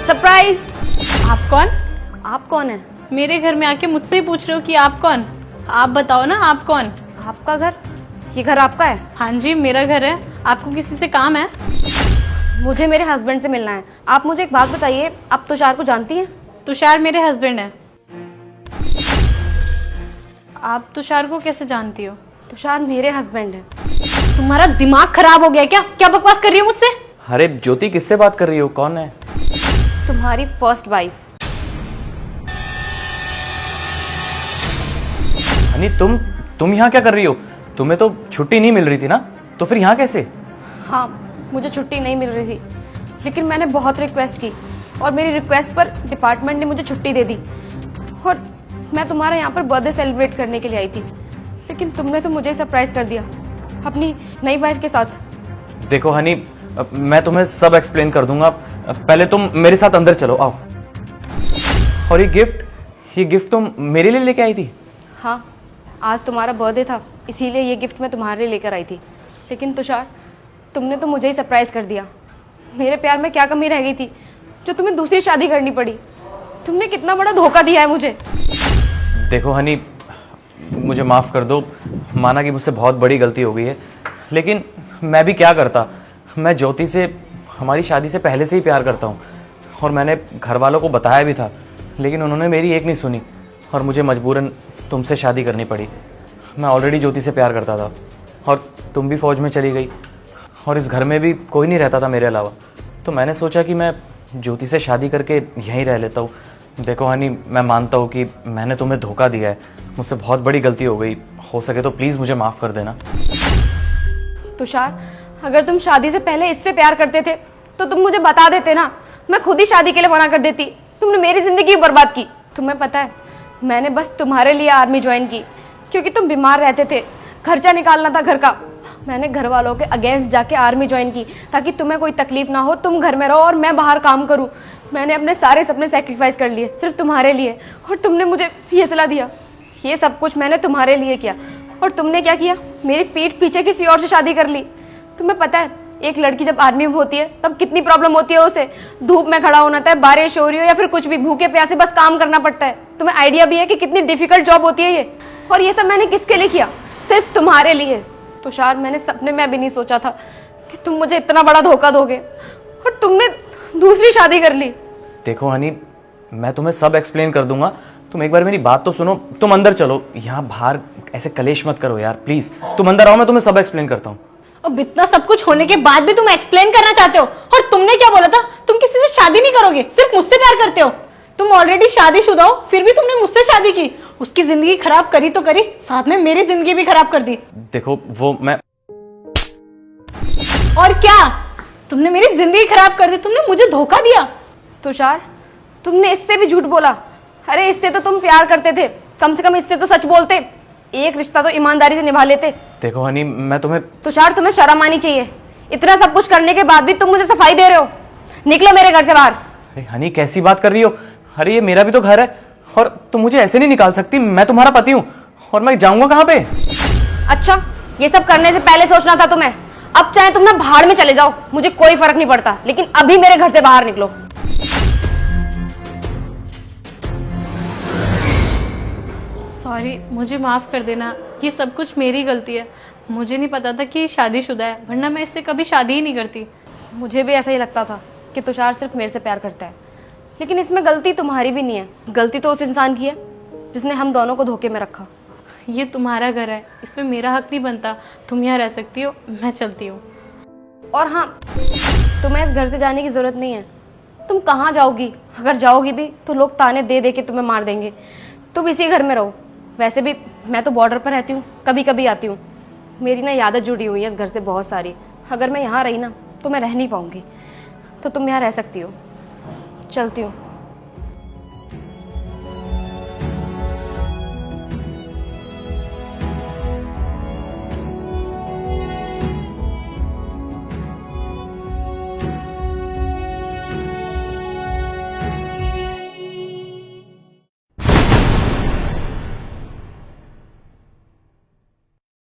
Surprise. आप कौन? आप कौन है? मेरे घर में आके मुझसे ही पूछ रहे हो कि आप कौन? आप बताओ ना, आप कौन? आपका घर? ये घर आपका है? हाँ जी, मेरा घर है। आपको किसी से काम है? मुझे मेरे हस्बैंड से मिलना है। आप मुझे एक बात बताइए, आप तुषार को जानती हैं? तुषार मेरे हस्बैंड है। आप तुषार को कैसे जानती हो? तुषार मेरे हस्बैंड है। तुम्हारा दिमाग खराब हो गया क्या? क्या बकवास कर रही हो मुझसे? अरे ज्योति, किससे बात कर रही हो? कौन है? तुम्हारी फर्स्ट वाइफ। हनी, तुम यहाँ क्या कर रही हो? तुम्हें तो छुट्टी नहीं मिल रही थी ना, तो फिर यहाँ कैसे? हाँ, मुझे छुट्टी नहीं मिल रही थी, लेकिन मैंने बहुत रिक्वेस्ट की और मेरी रिक्वेस्ट पर डिपार्टमेंट ने मुझे छुट्टी दे दी। और मैं तुम्हारा यहाँ पर बर्थडे सेलिब्रेट करने के लिए आई थी, लेकिन तुमने तो मुझे सरप्राइज कर दिया अपनी नई वाइफ के साथ। देखो हनी, मैं तुम्हें सब एक्सप्लेन कर दूंगा। पहले तुम मेरे साथ अंदर चलो, आओ। और ये गिफ्ट तुम मेरे लिए लेके आई थी? हाँ, आज तुम्हारा बर्थडे था, इसीलिए ये गिफ्ट मैं तुम्हारे लिए लेकर आई थी। लेकिन तुषार, तुमने तो मुझे ही सरप्राइज कर दिया। मेरे प्यार में क्या कमी रह गई थी जो तुम्हें दूसरी शादी करनी पड़ी? तुमने कितना बड़ा धोखा दिया है मुझे। देखो हनी, मुझे माफ़ कर दो। माना कि मुझसे बहुत बड़ी गलती हो गई है, लेकिन मैं भी क्या करता। मैं ज्योति से हमारी शादी से पहले से ही प्यार करता हूँ, और मैंने घर वालों को बताया भी था, लेकिन उन्होंने मेरी एक नहीं सुनी और मुझे मजबूरन तुमसे शादी करनी पड़ी। मैं ऑलरेडी ज्योति से प्यार करता था, और तुम भी फौज में चली गई, और इस घर में भी कोई नहीं रहता था मेरे अलावा। तो मैंने सोचा कि मैं ज्योति से शादी करके यहीं रह लेता हूँ। देखो हनी, मैं मानता हूँ कि मैंने तुम्हें धोखा दिया है, मुझसे बहुत बड़ी गलती हो गई। हो सके तो प्लीज़ मुझे माफ़ कर देना। तुषार, अगर तुम शादी से पहले इससे प्यार करते थे तो तुम मुझे बता देते ना, मैं खुद ही शादी के लिए मना कर देती। तुमने मेरी जिंदगी बर्बाद की। तुम्हें पता है, मैंने बस तुम्हारे लिए आर्मी ज्वाइन की क्योंकि तुम बीमार रहते थे, खर्चा निकालना था घर का। मैंने घर वालों के अगेंस्ट जाके आर्मी ज्वाइन की ताकि तुम्हें कोई तकलीफ ना हो, तुम घर में रहो और मैं बाहर काम करूं। मैंने अपने सारे सपने सेक्रीफाइस कर लिए सिर्फ तुम्हारे लिए, और तुमने मुझे ये सलाह दिया। ये सब कुछ मैंने तुम्हारे लिए किया, और तुमने क्या किया? मेरी पीठ पीछे किसी और से शादी कर ली। तुम्हें पता है, एक लड़की जब आर्मी में होती है तब कितनी प्रॉब्लम होती है उसे। धूप में खड़ा होना होता है, बारिश हो रही हो या फिर कुछ भी, भूखे प्यासे बस काम करना पड़ता है। तुम्हें आइडिया भी है कि कितनी डिफिकल्ट जॉब होती है ये। और ये सब मैंने किसके लिए किया? सिर्फ तुम्हारे लिए। तुषार, मैंने सपने में भी नहीं सोचा था कि तुम मुझे इतना बड़ा धोखा दोगे, और तुमने दूसरी शादी कर ली। देखो हनी, मैं तुम्हें सब एक्सप्लेन कर दूंगा। तुम एक बार मेरी बात तो सुनो। तुम अंदर चलो, यहाँ बाहर ऐसे कलेश मत करो यार, प्लीज। तुम अंदर आओ, मैं तुम्हें सब एक्सप्लेन करता हूँ। अब इतना सब कुछ होने के बाद भी तुम एक्सप्लेन करना चाहते हो? और तुमने क्या बोला था? तुम किसी से शादी नहीं करोगे, सिर्फ मुझसे प्यार करते हो। तुम ऑलरेडी शादीशुदा हो, फिर भी तुमने मुझसे शादी की। उसकी जिंदगी खराब करी तो करी, साथ में मेरी जिंदगी भी खराब कर दी। देखो वो मैं और क्या, तुमने मेरी जिंदगी खराब कर दी, तुमने मुझे धोखा दिया। तुषार, तुमने इससे भी झूठ बोला। अरे इससे तो तुम प्यार करते थे, कम से कम इससे तो सच बोलते। एक रिश्ता तो ईमानदारी से निभा लेते। देखो हनी, मैं तुम्हें तुषार, तुम्हें शर्म आनी चाहिए। इतना सब कुछ करने के बाद भी तुम मुझे सफाई दे रहे हो। निकलो मेरे घर से बाहर। अरे हनी, कैसी बात कर रही हो? अरे ये मेरा भी तो घर है, और तुम मुझे ऐसे नहीं निकाल सकती। मैं तुम्हारा पति हूँ, और मैं जाऊंगा कहाँ पे? अच्छा, ये सब करने से पहले सोचना था तुम्हें। अब चाहे तुम ना भाड़ में चले जाओ, मुझे कोई फर्क नहीं पड़ता, लेकिन अभी मेरे घर से बाहर निकलो। सॉरी, मुझे माफ कर देना, ये सब कुछ मेरी गलती है। मुझे नहीं पता था कि ये शादीशुदा है, वरना मैं इससे कभी शादी ही नहीं करती। मुझे भी ऐसा ही लगता था कि तुषार सिर्फ मेरे से प्यार करता है, लेकिन इसमें गलती तुम्हारी भी नहीं है। गलती तो उस इंसान की है जिसने हम दोनों को धोखे में रखा। ये तुम्हारा घर है, इसमें मेरा हक नहीं बनता। तुम यहाँ रह सकती हो, मैं चलती हूँ। और हाँ, तुम्हें इस घर से जाने की जरूरत नहीं है। तुम कहाँ जाओगी? अगर जाओगी भी तो लोग ताने दे दे के तुम्हें मार देंगे। तुम इसी घर में रहो। वैसे भी मैं तो बॉर्डर पर रहती हूँ, कभी कभी आती हूँ। मेरी ना यादें जुड़ी हुई है इस घर से बहुत सारी। अगर मैं यहाँ रही ना तो मैं रह नहीं पाऊँगी। तो तुम यहाँ रह सकती हो। चलती हूँ।